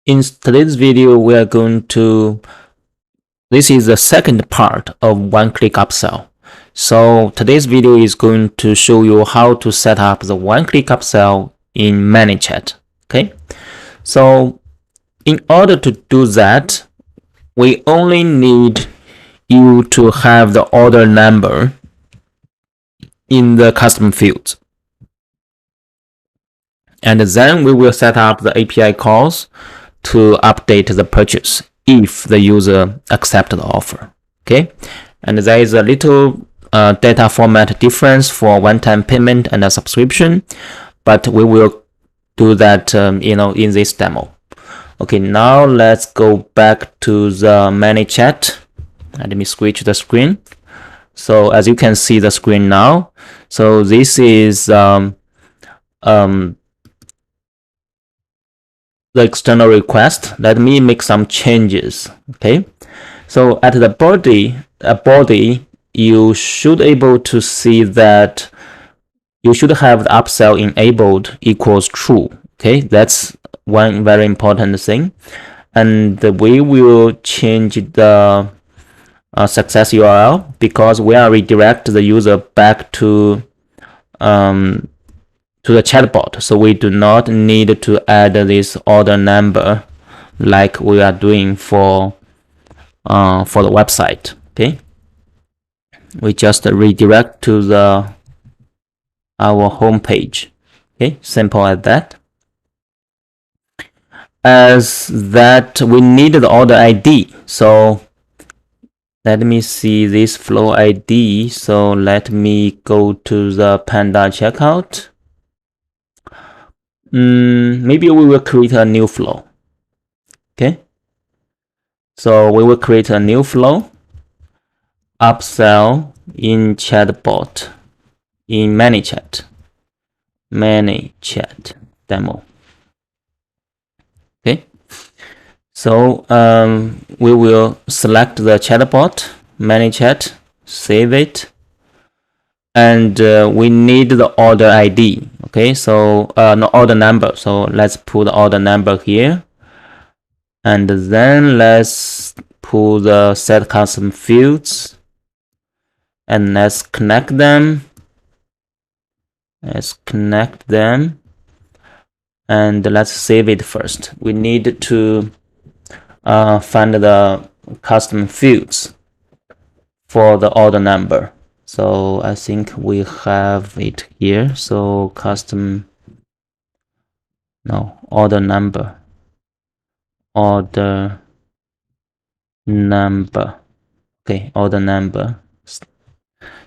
In today's video, we are going to, this is the second part of one-click upsell. So today's video is going to show you how to set up the one-click upsell in Manychat. Okay, so in order to do that, we only need you to have the order number in the custom fields. And then we will set up the API calls to update the purchase if the user accepts the offer. Okay, and there is a little data format difference for one-time payment and a subscription, but we will do that in this demo. Okay, now let's go back to the Manychat. Let me switch the screen. So as you can see the screen now, so this is the external request. Let me make some changes. Okay, so at the body, you should able to see that you should have the upsell enabled equals true. Okay, that's one very important thing. And we will change the success URL because we are redirect the user back to the chatbot. So we do not need to add this order number like we are doing for the website. Okay, we just redirect to our home page. Okay, simple as that. As that, we need the order ID. So let me see this flow ID. So let me go to the panda checkout. Maybe we will create a new flow. Okay, so we will create a new flow, upsell in chatbot in Manychat demo. Okay, so we will select the chatbot, Manychat, save it, and we need the order ID. Okay, so no order number. So let's put the order number here, and then let's pull the set custom fields, and let's connect them. And let's save it first. We need to find the custom fields for the order number. So I think we have it here. So order number. Okay, order number.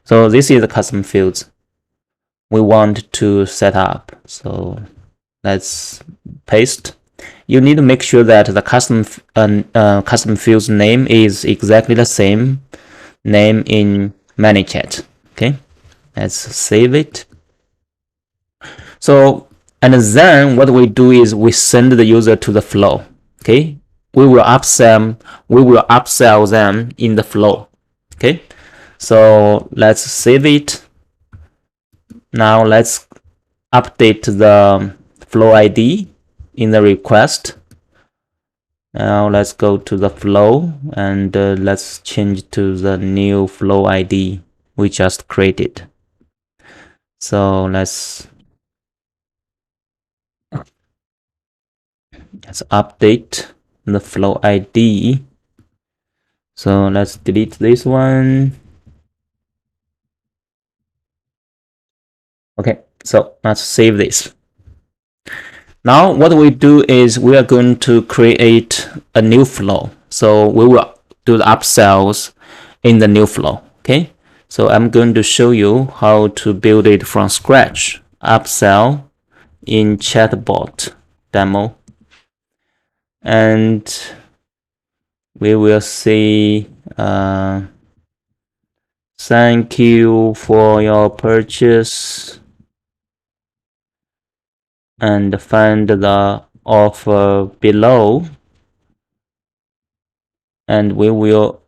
So this is the custom fields we want to set up. So let's paste. You need to make sure that the custom fields name is exactly the same name in Manychat. Okay, let's save it. So, and then what we do is we send the user to the flow. Okay, we will upsell them in the flow. Okay, so let's save it. Now let's update the flow ID in the request. Now let's go to the flow and let's change to the new flow ID we just created. So let's update the flow ID. So let's delete this one. Okay, so let's save this. Now what we do is we are going to create a new flow. So we will do the upsells in the new flow. Okay, so I'm going to show you how to build it from scratch. Upsell in chatbot demo, and we will see thank you for your purchase, and find the offer below, and we will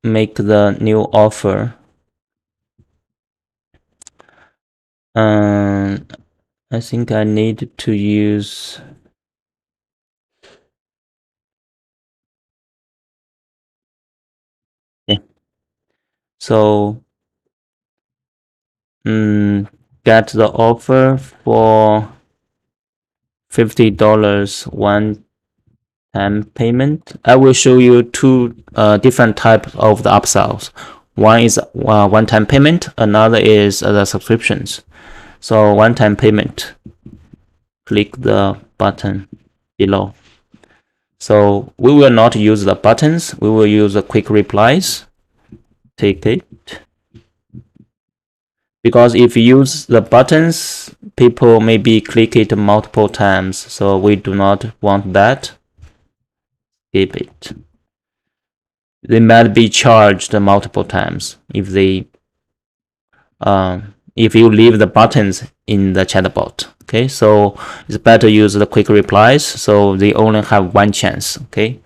make the new offer. I think I need to use So get the offer for $50 one-time payment. I will show you two different types of the upsells. One is one-time payment, another is the subscriptions. So one-time payment, click the button below. So we will not use the buttons, we will use the quick replies. Take it. Because if you use the buttons, people maybe click it multiple times, so we do not want that. Skip it. They might be charged multiple times if you leave the buttons in the chatbot. Okay, so it's better use the quick replies, so they only have one chance. Okay,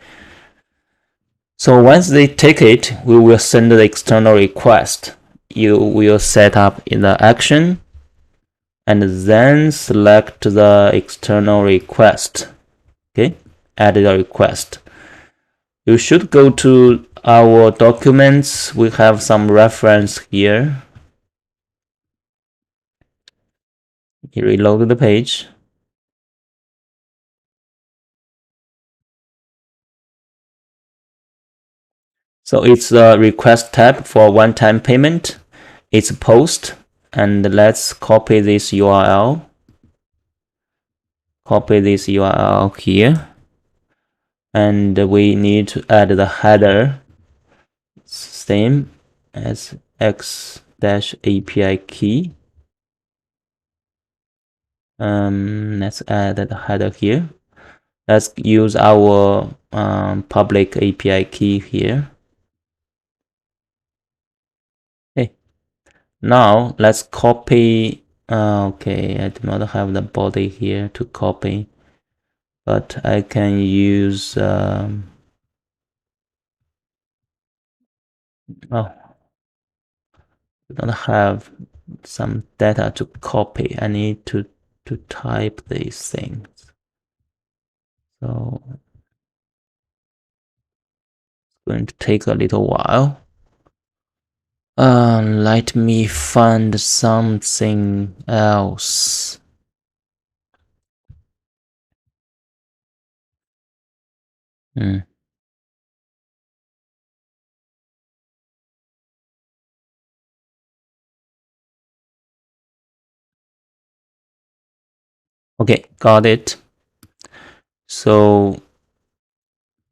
so once they take it, we will send the external request. You will set up in the action and then select the external request. Okay, add the request. You should go to our documents. We have some reference here. You reload the page. So it's the request tab for one-time payment. It's post, and let's copy this URL. Copy this URL here, and we need to add the header, same as x-API key. Let's add the header here. Let's use our public API key here. Okay. Now let's copy. Okay, I do not have the body here to copy, but I can use. Oh, I don't have some data to copy. I need to type these things. So it's going to take a little while. Let me find something else. Okay, got it. So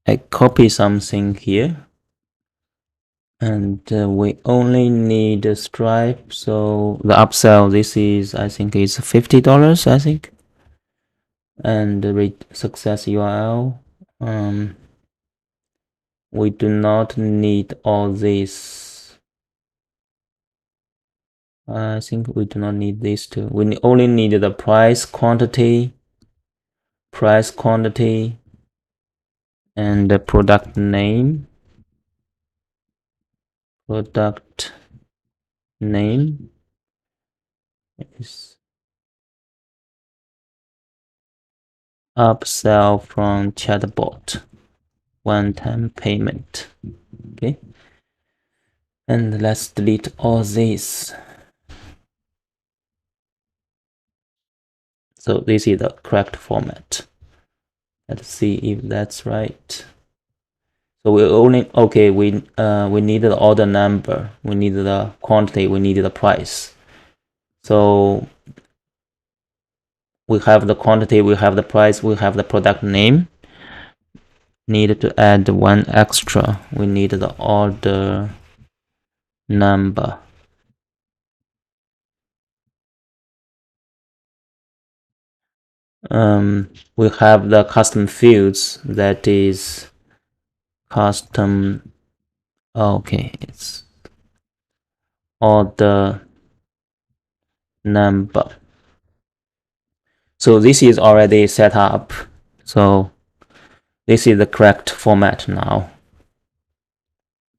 I copy something here, and we only need a Stripe. So the upsell, this is, I think it's $50, I think. And the success URL. We do not need all this. I think we do not need these two. We only need the price quantity, and the product name. Product name is upsell from chatbot, one-time payment. Okay, and let's delete all this. So this is the correct format. Let's see if that's right. So we only, okay, we need the order number, we need the quantity, we need the price. So we have the quantity, we have the price, we have the product name. Need to add one extra. We need the order number. We have the custom fields, that is custom. Okay, it's order number. So this is already set up. So this is the correct format now.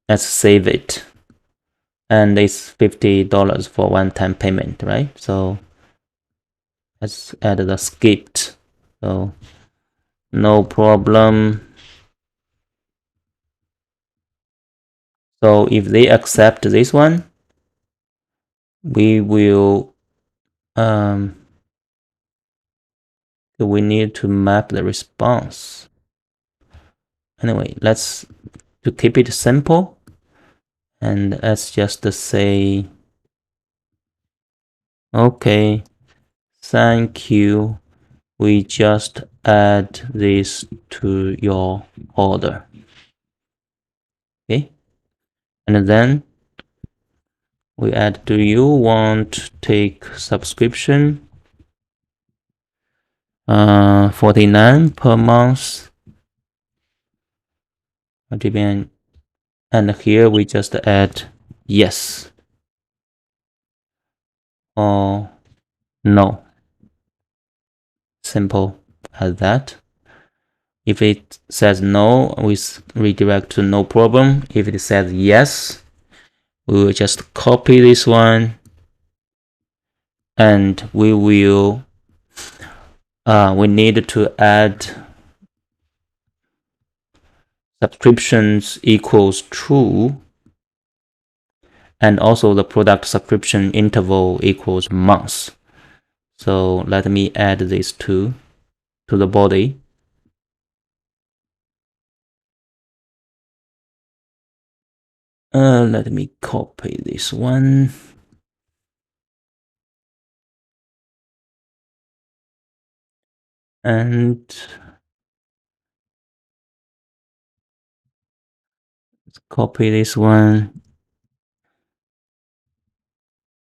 Let's save it. And it's $50 for one-time payment, right? So let's add the skipped. So no problem. So if they accept this one, we will we need to map the response. Anyway, let's to keep it simple, and let's just say, okay, thank you. We just add this to your order. Okay, and then we add, do you want to take subscription? 49 per month. 这边 and here we just add yes or no. Simple as that. If it says no, we redirect to no problem. If it says yes, we will just copy this one, and we will we need to add subscriptions equals true, and also the product subscription interval equals months. So let me add these two to the body. Let me copy this one. And let's copy this one.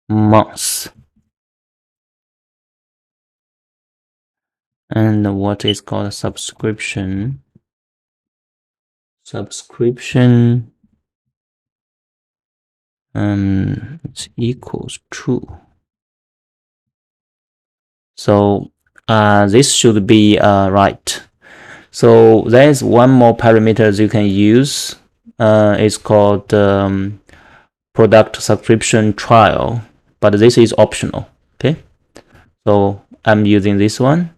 Months. And what is called subscription. Subscription it equals true. So this should be right. So there's one more parameters you can use. It's called product subscription trial, but this is optional. Okay, so I'm using this one,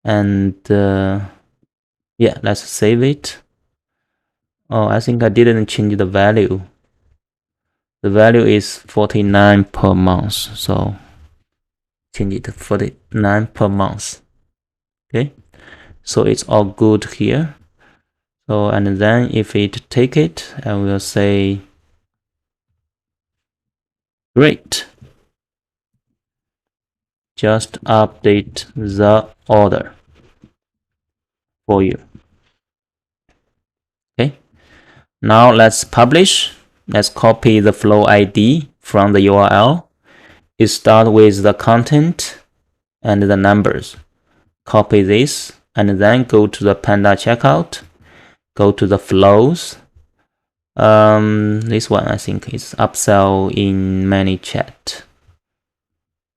and yeah, let's save it. Oh, I think I didn't change the value. The value is 49 per month, so change it to 49 per month. Okay, so it's all good here. So, and then if it take it, I will say great. Just update the order for you. Okay, now let's publish. Let's copy the flow ID from the URL. It start with the content and the numbers. Copy this and then go to the Panda checkout. Go to the flows. This one I think is upsell in Manychat.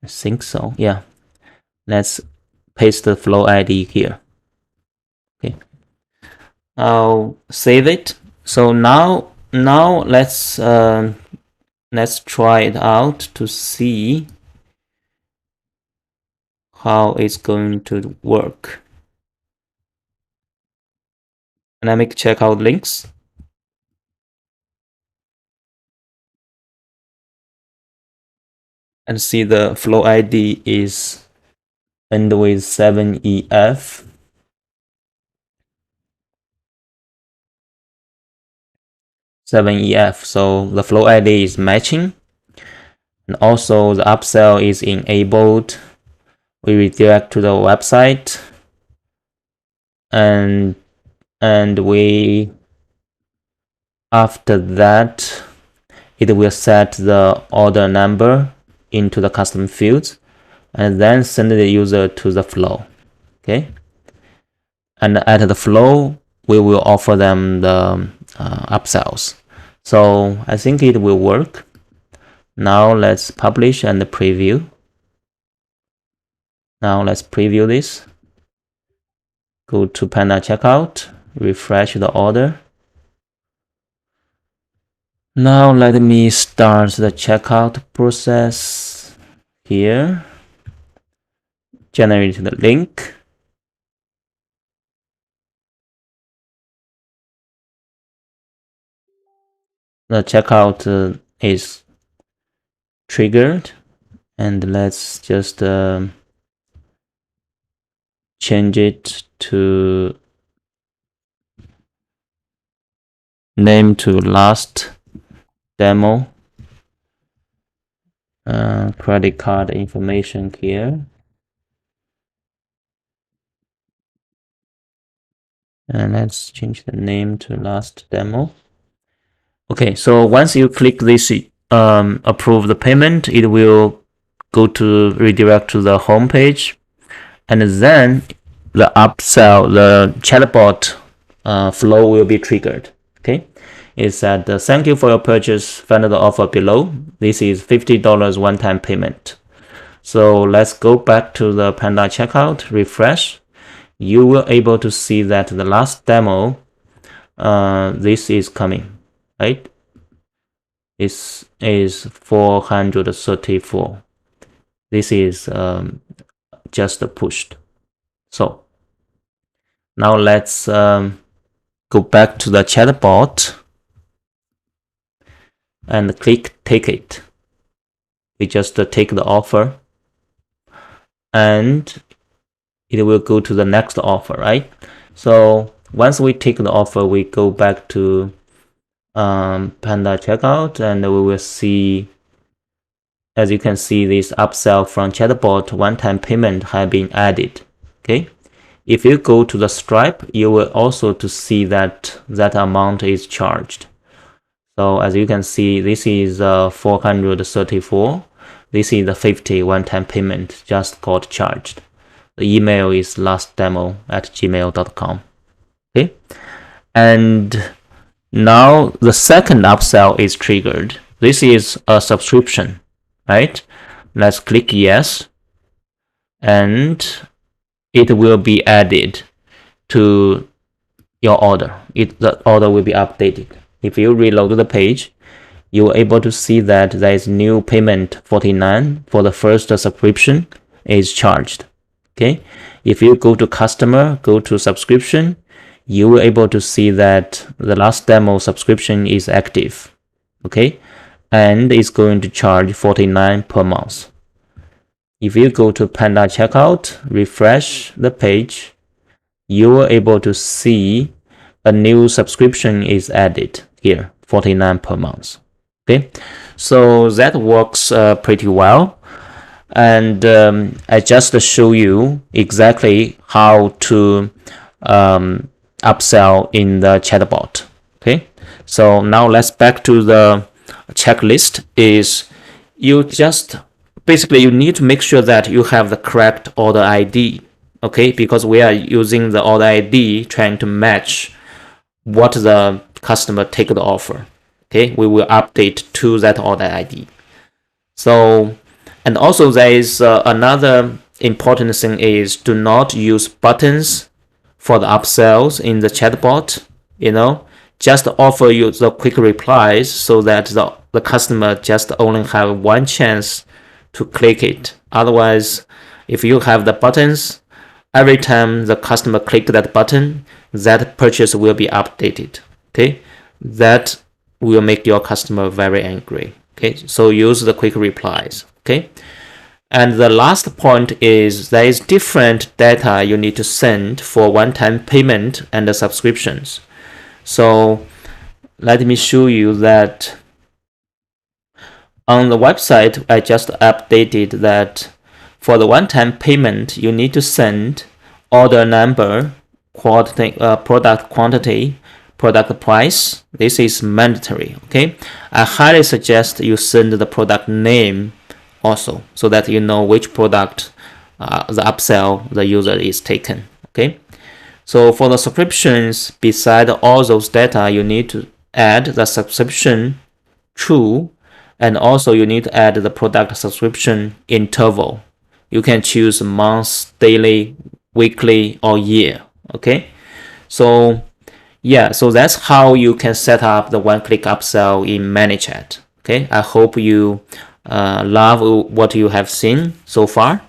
I think so. Yeah. Let's paste the flow ID here. Okay. I'll save it. So now let's try it out to see how it's going to work. Dynamic checkout links. And see the flow ID is end with 7EF. 7EF. So the flow ID is matching. And also the upsell is enabled. We redirect to the website. And we after that it will set the order number into the custom fields and then send the user to the flow. Okay, and at the flow we will offer them the upsells. So I think it will work. Now let's publish and preview. Now let's preview this. Go to Panda checkout, refresh the order. Now let me start the checkout process here. Generate the link. the checkout is triggered, and let's just change it to name to last demo. Credit card information here, and let's change the name to last demo. Okay, so once you click this approve the payment, it will go to redirect to the home page, and then the upsell, the chatbot flow will be triggered. Okay, it said thank you for your purchase, find the offer below. This is $50 one-time payment. So let's go back to the Panda checkout, refresh. You will able to see that the last demo, this is coming, right? This is 434. This is just pushed. So now let's go back to the chatbot and click take it. We just take the offer, and it will go to the next offer, right? So once we take the offer, we go back to Panda checkout, and we will see, as you can see, this upsell from chatbot one-time payment have been added. Okay, if you go to the Stripe, you will also to see that that amount is charged. So as you can see, this is 434. This is the 50 one-time payment just got charged. The email is lastdemo@gmail.com. Okay, and now the second upsell is triggered. This is a subscription, right? Let's click yes, and it will be added to your order. The order will be updated. If you reload the page, you will able to see that there is new payment 49 for the first subscription is charged. Okay, if you go to customer, go to subscription, you will able to see that the last demo subscription is active. Okay, and it's going to charge 49 per month. If you go to Panda checkout, refresh the page, you will able to see a new subscription is added here, 49 per month. Okay, so that works pretty well. And I just show you exactly how to upsell in the chatbot. Okay, so now let's back to the checklist. Is you just basically you need to make sure that you have the correct order ID. Okay, because we are using the order ID trying to match what the customer take the offer. Okay, we will update to that order ID. So, and also there is another important thing is do not use buttons for the upsells in the chatbot. Just offer you the quick replies so that the customer just only have one chance to click it. Otherwise, if you have the buttons, every time the customer click that button, that purchase will be updated. Okay, that will make your customer very angry. Okay, so use the quick replies. Okay, and the last point is there is different data you need to send for one-time payment and the subscriptions. So let me show you that on the website. I just updated that for the one-time payment, you need to send order number, quantity, product quantity, product price. This is mandatory. Okay, I highly suggest you send the product name also, so that you know which product the upsell the user is taken. Okay, so for the subscriptions, beside all those data, you need to add the subscription true, and also you need to add the product subscription interval. You can choose month, daily, weekly, or year. Okay, so yeah, so that's how you can set up the one-click upsell in Manychat. Okay, I hope you love what you have seen so far.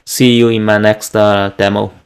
See you in my next demo.